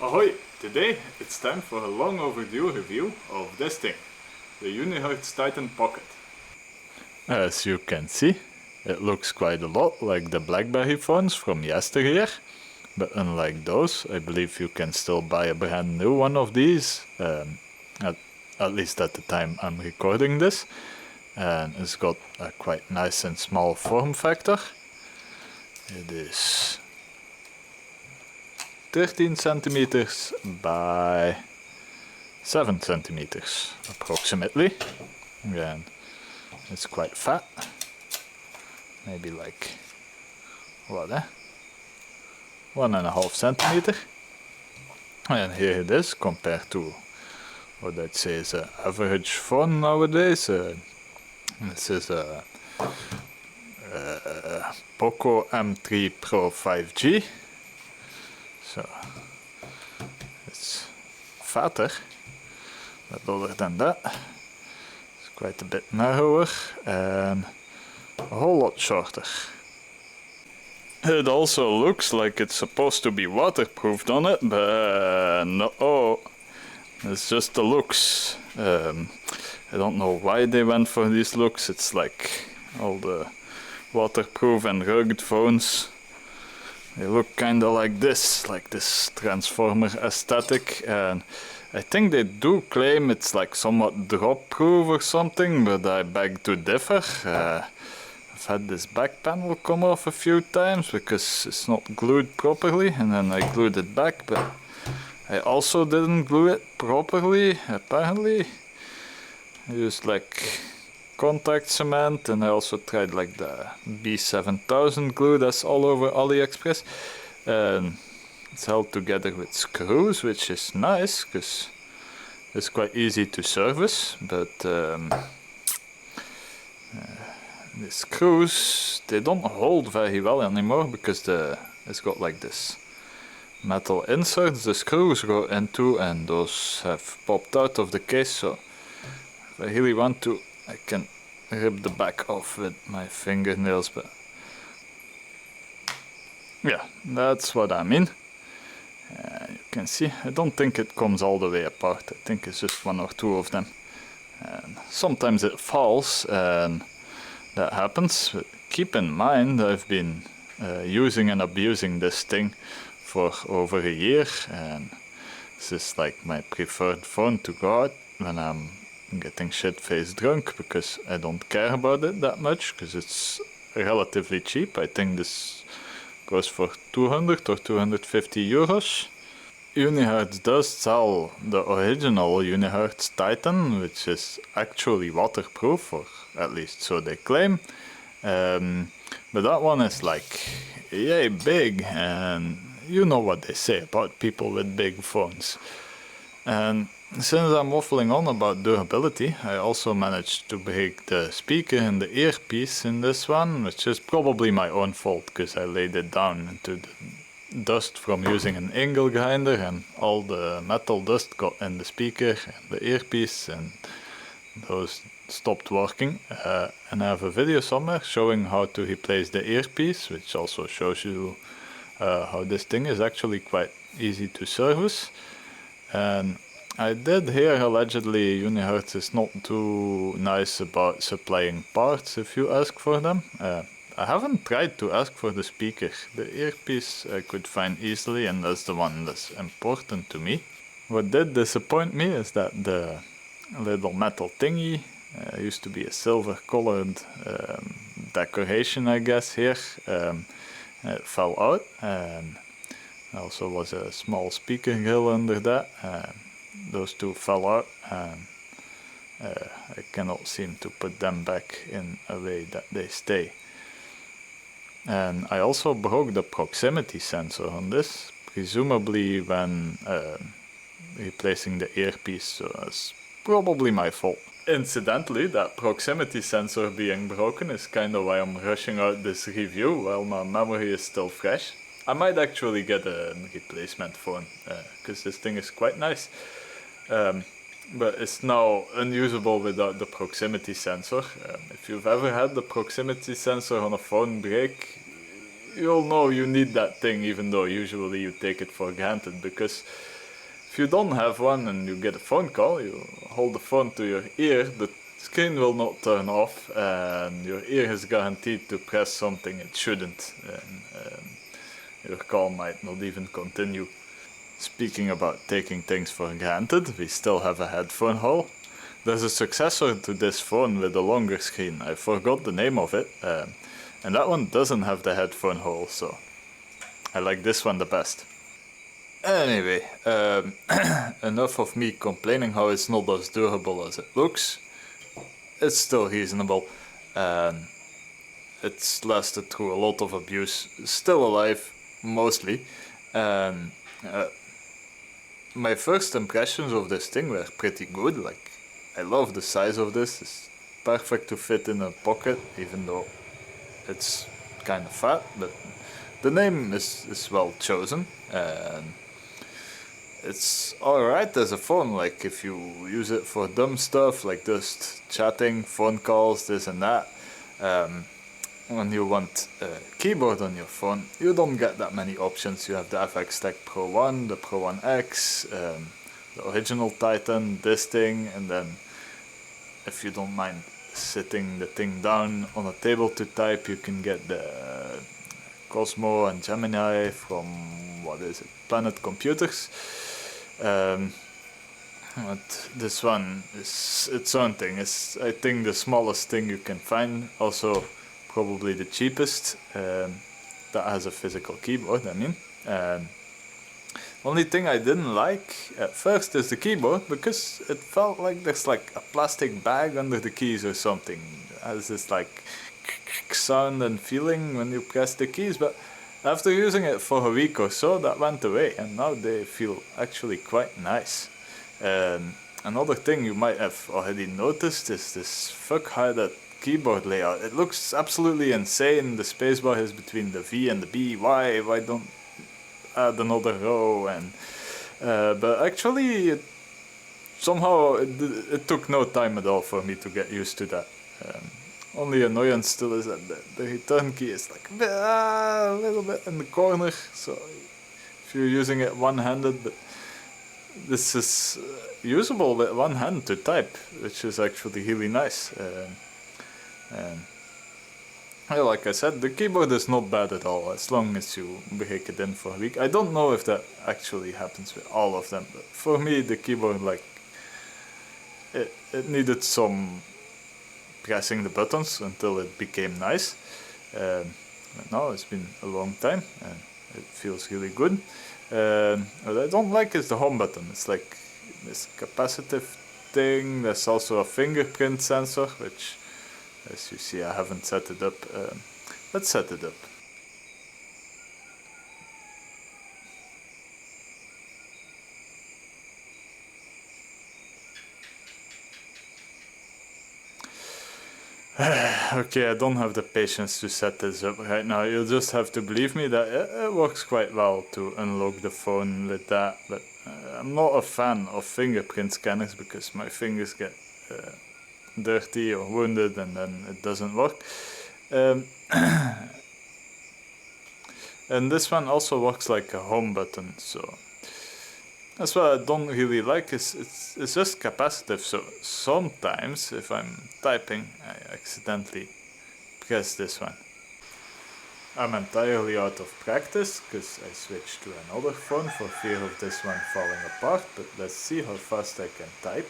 Ahoy! Today it's time for a long overdue review of this thing, the Unihertz Titan Pocket. As you can see, it looks quite a lot like the BlackBerry phones from yesteryear, but unlike those, I believe you can still buy a brand new one of these, at least at the time I'm recording this, and it's got a quite nice and small form factor. It is 13 centimeters by 7 centimeters approximately, and it's quite fat, maybe like what, 1.5 centimeter, and here it is compared to what I'd say is an average phone nowadays. This is a Poco M3 Pro 5G. So it's fatter, but other than that, it's quite a bit narrower and a whole lot shorter. It also looks like it's supposed to be waterproofed on it, but no, it's just the looks. I don't know why they went for these looks. It's like all the waterproof and rugged phones. They look kinda like this transformer aesthetic, and I think they do claim it's like somewhat drop proof or something, but I beg to differ. I've had this back panel come off a few times because it's not glued properly, and then I glued it back, but I also didn't glue it properly, apparently. I used like contact cement, and I also tried like the B7000 glue that's all over AliExpress, and it's held together with screws, which is nice because it's quite easy to service, but the screws, they don't hold very well anymore because it's got like this metal inserts the screws go into, and those have popped out of the case, so if I really want to, I can rip the back off with my fingernails, but yeah, that's what I mean. You can see, I don't think it comes all the way apart. I think it's just one or two of them, and sometimes it falls, and that happens, but keep in mind I've been using and abusing this thing for over a year, and this is like my preferred phone to go out when I'm getting shit-faced drunk, because I don't care about it that much, because it's relatively cheap. I think this goes for 200 or 250 euros. Unihertz does sell the original Unihertz Titan, which is actually waterproof, or at least so they claim, but that one is like yay big, and you know what they say about people with big phones. And since I'm waffling on about durability, I also managed to break the speaker and the earpiece in this one, which is probably my own fault because I laid it down into the dust from using an angle grinder, and all the metal dust got in the speaker and the earpiece, and those stopped working. And I have a video somewhere showing how to replace the earpiece, which also shows you how this thing is actually quite easy to service. And I did hear allegedly Unihertz is not too nice about supplying parts if you ask for them. I haven't tried to ask for the speaker. The earpiece I could find easily, and that's the one that's important to me. What did disappoint me is that the little metal thingy used to be a silver colored decoration, I guess, here. It fell out, and there also was a small speaker grill under that. Those two fell out, and I cannot seem to put them back in a way that they stay. And I also broke the proximity sensor on this, presumably when replacing the earpiece, so that's probably my fault. Incidentally, that proximity sensor being broken is kind of why I'm rushing out this review while my memory is still fresh. I might actually get a replacement phone, because this thing is quite nice. But it's now unusable without the proximity sensor. If you've ever had the proximity sensor on a phone break, you'll know you need that thing, even though usually you take it for granted, because if you don't have one and you get a phone call, you hold the phone to your ear, the screen will not turn off, and your ear is guaranteed to press something it shouldn't, and your call might not even continue. Speaking about taking things for granted, we still have a headphone hole. There's a successor to this phone with a longer screen. I forgot the name of it, and that one doesn't have the headphone hole, so I like this one the best. Anyway, enough of me complaining how it's not as durable as it looks. It's still reasonable, and it's lasted through a lot of abuse. Still alive, mostly. And my first impressions of this thing were pretty good. Like, I love the size of this. It's perfect to fit in a pocket, even though it's kind of fat, but the name is well chosen. And it's alright as a phone, like if you use it for dumb stuff like just chatting, phone calls, this and that. When you want a keyboard on your phone, you don't get that many options. You have the FX Tech Pro 1, the Pro 1X, the original Titan, this thing, and then if you don't mind sitting the thing down on a table to type, you can get the Cosmo and Gemini from, what is it, Planet Computers. But this one is its own thing. It's, I think, the smallest thing you can find. Also, probably the cheapest that has a physical keyboard, I mean. Only thing I didn't like at first is the keyboard, because it felt like there's like a plastic bag under the keys or something. It has this like sound and feeling when you press the keys, but after using it for a week or so, that went away, and now they feel actually quite nice. Another thing you might have already noticed is this fuck-headed keyboard layout. It looks absolutely insane. The spacebar is between the V and the B. Why don't add another row? And but actually, somehow it took no time at all for me to get used to that. Only annoyance still is that the return key is like a little bit in the corner, so if you're using it one-handed, but this is usable with one hand to type, which is actually really nice. Yeah, like I said, the keyboard is not bad at all, as long as you break it in for a week. I don't know if that actually happens with all of them, but for me the keyboard, like, it needed some pressing the buttons until it became nice. But now it's been a long time and it feels really good. What I don't like is the home button. It's like this capacitive thing. There's also a fingerprint sensor, which, as you see, I haven't set it up. Let's set it up. Okay, I don't have the patience to set this up right now. You'll just have to believe me that it works quite well to unlock the phone with that, but I'm not a fan of fingerprint scanners because my fingers get dirty or wounded and then it doesn't work. And this one also works like a home button, so that's what I don't really like. It's just capacitive, so sometimes if I'm typing I accidentally press this one. I'm entirely out of practice because I switched to another phone for fear of this one falling apart, but let's see how fast I can type.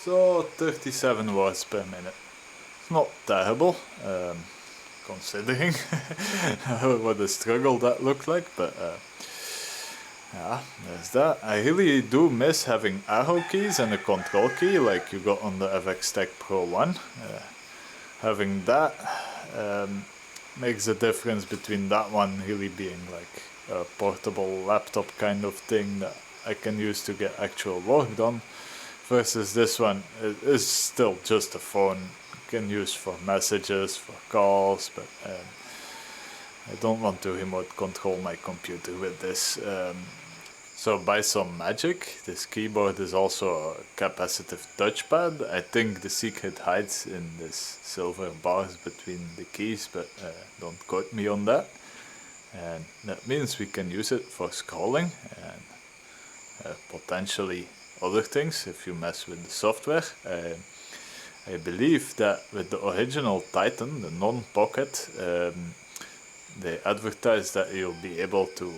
So 37 words per minute. It's not terrible, considering what a struggle that looked like, but yeah, there's that. I really do miss having arrow keys and a control key like you got on the FX Tech Pro 1. Having that makes a difference between that one really being like a portable laptop kind of thing that I can use to get actual work done, versus this one it is still just a phone you can use for messages, for calls, but I don't want to remote control my computer with this. So by some magic, this keyboard is also a capacitive touchpad. I think the secret hides in this silver bars between the keys, but don't quote me on that. And that means we can use it for scrolling and potentially other things if you mess with the software. I believe that with the original Titan, the non-pocket, they advertise that you'll be able to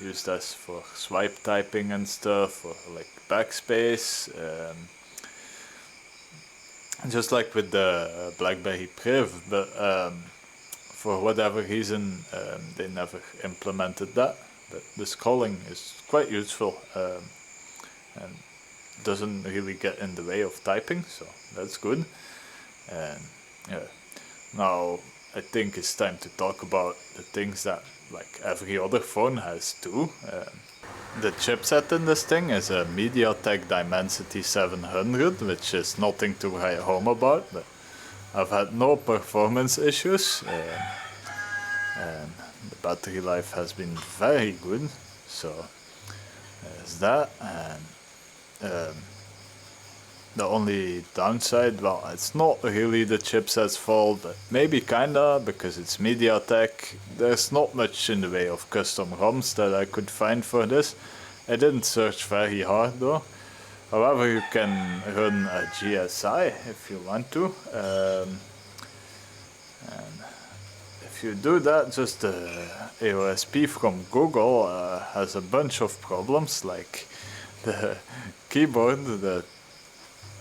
use this for swipe typing and stuff, or like backspace. Just like with the BlackBerry Priv, but for whatever reason they never implemented that. But the scrolling is quite useful and doesn't really get in the way of typing, so that's good. And yeah, now I think it's time to talk about the things that like every other phone has too. The chipset in this thing is a MediaTek Dimensity 700, which is nothing to write home about, but I've had no performance issues, and the battery life has been very good, so there's that. And the only downside, well, it's not really the chipset's fault, but maybe kinda, because it's MediaTek. There's not much in the way of custom ROMs that I could find for this. I didn't search very hard though. However, you can run a GSI if you want to. And if you do that, just the AOSP from Google has a bunch of problems, like the keyboard, the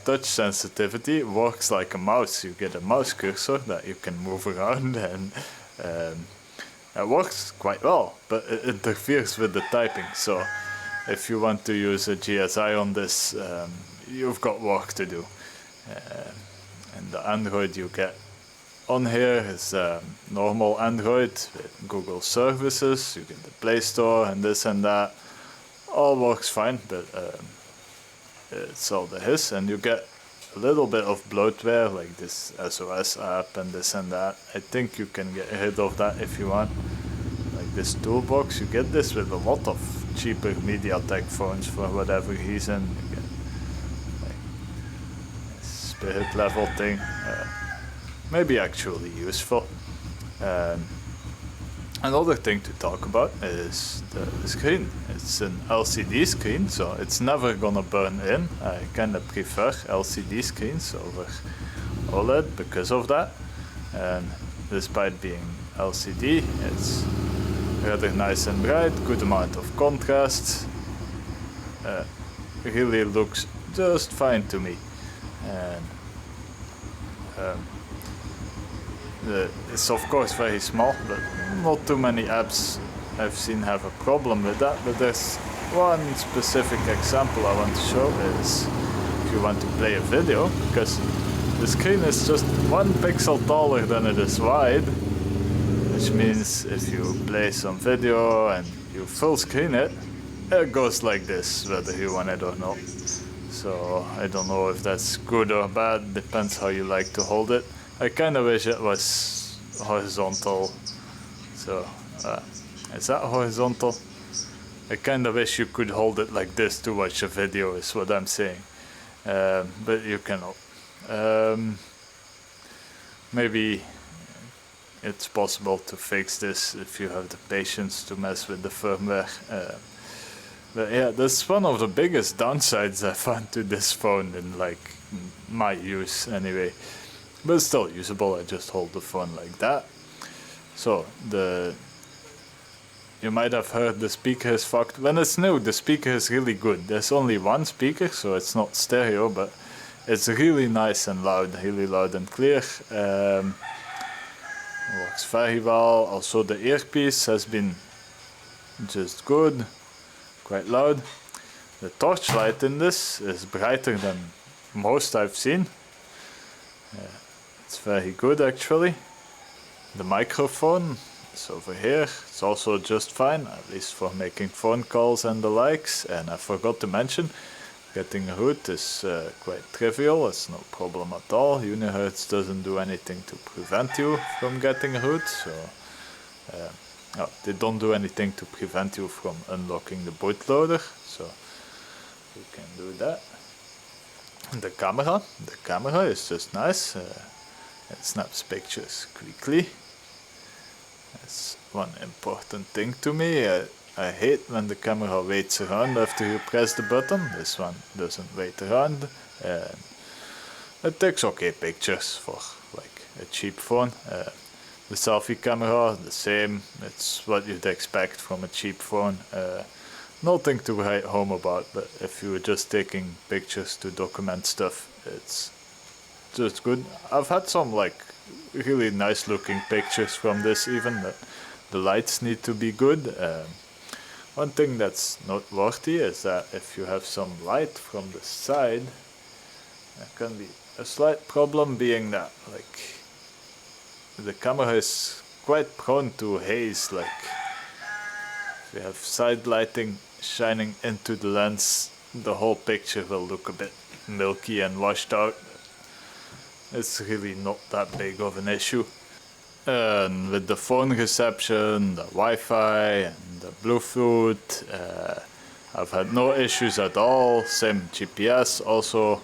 touch sensitivity works like a mouse. You get a mouse cursor that you can move around, and it works quite well, but it interferes with the typing. So if you want to use a GSI on this, you've got work to do. And the Android you get on here is normal Android with Google services. You get the Play Store and this and that. All works fine, but it's all there is, and you get a little bit of bloatware like this SOS app and this and that. I think you can get rid of that if you want. Like this toolbox, you get this with a lot of cheaper MediaTek phones for whatever reason. You get like a spirit level thing, maybe actually useful. Another thing to talk about is the screen. It's an LCD screen, so it's never gonna burn in. I kinda prefer LCD screens over OLED because of that. And despite being LCD, it's rather nice and bright, good amount of contrast. Really looks just fine to me. And it's of course very small, but not too many apps I've seen have a problem with that. But there's one specific example I want to show is if you want to play a video, because the screen is just 1 pixel taller than it is wide, which means if you play some video and you full screen it, it goes like this, whether you want it or not. So I don't know if that's good or bad, depends how you like to hold it. I kind of wish it was horizontal. So, is that horizontal? I kind of wish you could hold it like this to watch a video, is what I'm saying. But you cannot. Maybe it's possible to fix this if you have the patience to mess with the firmware. But yeah, that's one of the biggest downsides I found to this phone in like my use anyway. But it's still usable. I just hold the phone like that. So you might have heard the speaker is fucked. When it's new, the speaker is really good. There's only one speaker, so it's not stereo, but it's really nice and loud, really loud and clear. Works very well. Also the earpiece has been just good, quite loud. The torchlight in this is brighter than most I've seen. It's very good actually. The microphone is over here. It's also just fine, at least for making phone calls and the likes. And I forgot to mention, getting a hood is quite trivial. It's no problem at all. Unihertz doesn't do anything to prevent you from getting a hood. So they don't do anything to prevent you from unlocking the bootloader. So you can do that. The camera is just nice. It snaps pictures quickly. That's one important thing to me. I hate when the camera waits around after you press the button. This one doesn't wait around. It takes okay pictures for like a cheap phone. The selfie camera, the same. It's what you'd expect from a cheap phone. Nothing to write home about, but if you were just taking pictures to document stuff, it's just good. I've had some like really nice looking pictures from this, even the lights need to be good. One thing that's noteworthy is that if you have some light from the side, there can be a slight problem, being that like the camera is quite prone to haze. Like if you have side lighting shining into the lens, the whole picture will look a bit milky and washed out. It's really not that big of an issue. And with the phone reception, the Wi-Fi and the Bluetooth, I've had no issues at all. Same GPS also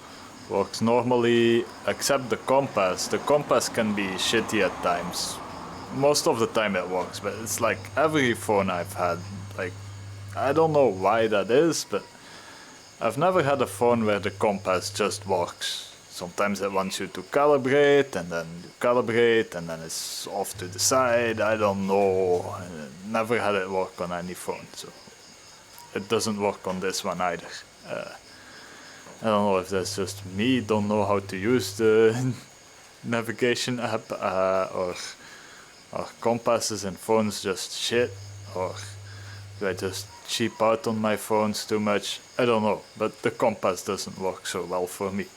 works normally, except the compass. The compass can be shitty at times. Most of the time it works, but it's like every phone I've had, like, I don't know why that is, but I've never had a phone where the compass just works. Sometimes it wants you to calibrate, and then you calibrate, and then it's off to the side. I don't know. I never had it work on any phone, so it doesn't work on this one either. I don't know if that's just me, don't know how to use the navigation app, or compasses in phones just shit, or do I just cheap out on my phones too much? I don't know, but the compass doesn't work so well for me.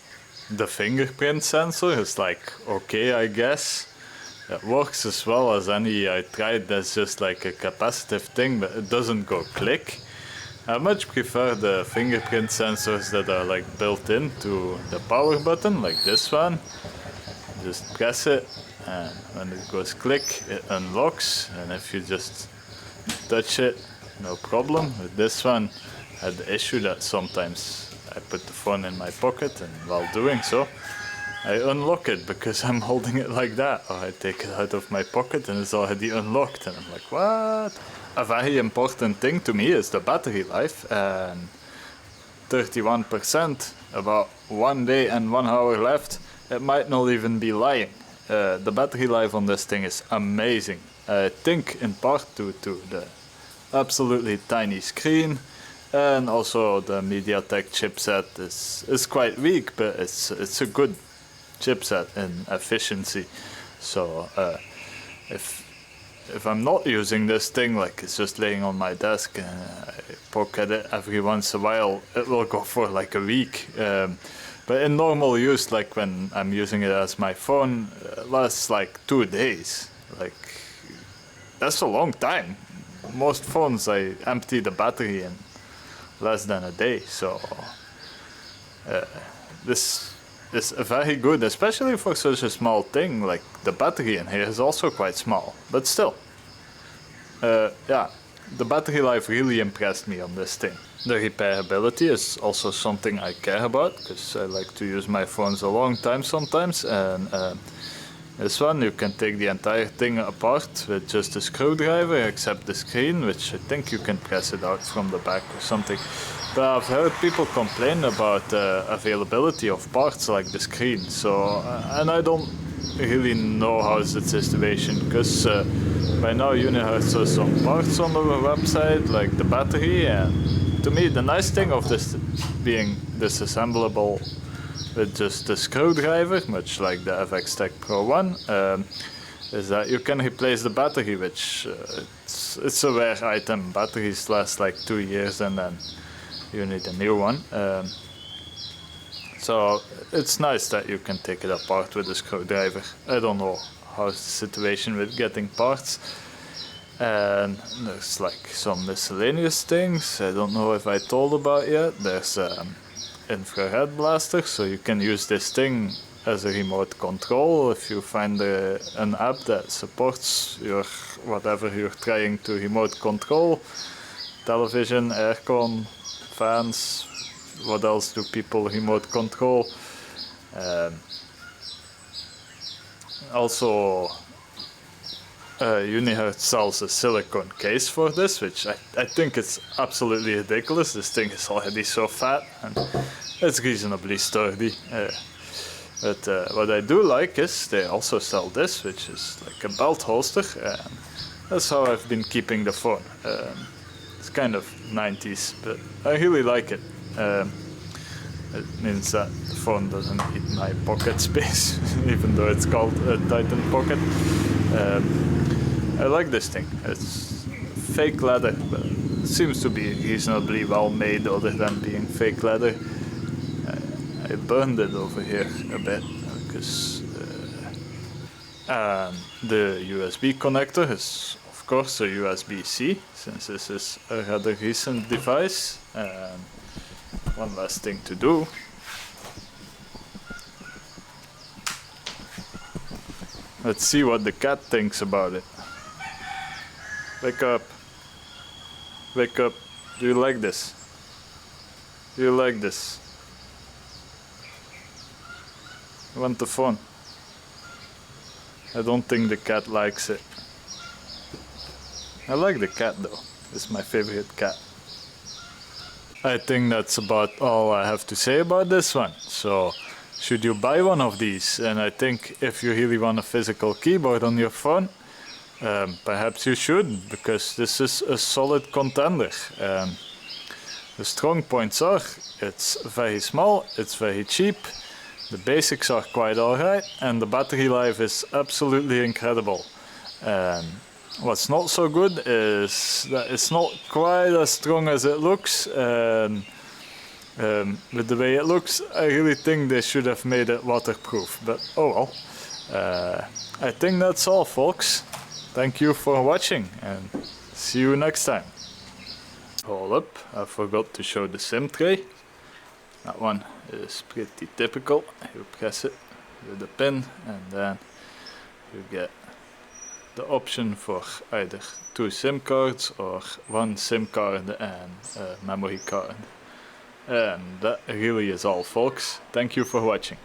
The fingerprint sensor is like okay, I guess. It works as well as any I tried. That's just like a capacitive thing, but it doesn't go click. I much prefer the fingerprint sensors that are like built into the power button, like this one. Just press it, and when it goes click, it unlocks, and if you just touch it, no problem. With this one, I had the issue that sometimes I put the phone in my pocket, and while doing so, I unlock it because I'm holding it like that, or I take it out of my pocket and it's already unlocked, and I'm like, what? A very important thing to me is the battery life, and 31%, about 1 day and 1 hour left. It might not even be lying. The battery life on this thing is amazing. I think in part due to the absolutely tiny screen, and also the MediaTek chipset is quite weak, but it's a good chipset in efficiency. So if I'm not using this thing, like it's just laying on my desk and I poke at it every once in a while, it will go for like a week. But in normal use, like when I'm using it as my phone, it lasts like 2 days. Like, that's a long time. Most phones I empty the battery in less than a day, so this is very good, especially for such a small thing. Like the battery in here is also quite small, but still, yeah, the battery life really impressed me on this thing. The repairability is also something I care about, because I like to use my phones a long time sometimes, and this one you can take the entire thing apart with just a screwdriver, except the screen, which I think you can press it out from the back or something. But I've heard people complain about availability of parts like the screen, so and I don't really know how's the situation, because by now Unihertz has some parts on the website, like the battery, and to me the nice thing of this being disassemblable with just the screwdriver, much like the FX Tech Pro 1, is that you can replace the battery, which it's a rare item. Batteries last like 2 years and then you need a new one. So it's nice that you can take it apart with a screwdriver. I don't know how's the situation with getting parts. And there's like some miscellaneous things I don't know if I told about yet. There's infrared blaster, so you can use this thing as a remote control if you find an app that supports your whatever you're trying to remote control. Television, aircon, fans, what else do people remote control? Also Unihertz sells a silicone case for this, which I think it's absolutely ridiculous. This thing is already so fat and it's reasonably sturdy. But what I do like is they also sell this, which is like a belt holster. That's how I've been keeping the phone. It's kind of 90s, but I really like it. It means that the phone doesn't eat my pocket space, even though it's called a Titan Pocket. I like this thing. It's fake leather, but it seems to be reasonably well made other than being fake leather. I burned it over here a bit because the USB connector is of course a USB-C, since this is a rather recent device. One last thing to do. Let's see what the cat thinks about it. Wake up. Wake up. Do you like this? Do you like this? You want the phone? I don't think the cat likes it. I like the cat though. It's my favorite cat. I think that's about all I have to say about this one. So, should you buy one of these? And I think if you really want a physical keyboard on your phone, perhaps you should, because this is a solid contender. The strong points are, it's very small, it's very cheap, the basics are quite alright, and the battery life is absolutely incredible. What's not so good is that it's not quite as strong as it looks. With the way it looks, I really think they should have made it waterproof, but oh well. I think that's all, folks. Thank you for watching and see you next time. Hold up, I forgot to show the SIM tray. That one is pretty typical. You press it with the pin and then you get the option for either 2 SIM cards or 1 SIM card and a memory card. And that really is all, folks. Thank you for watching.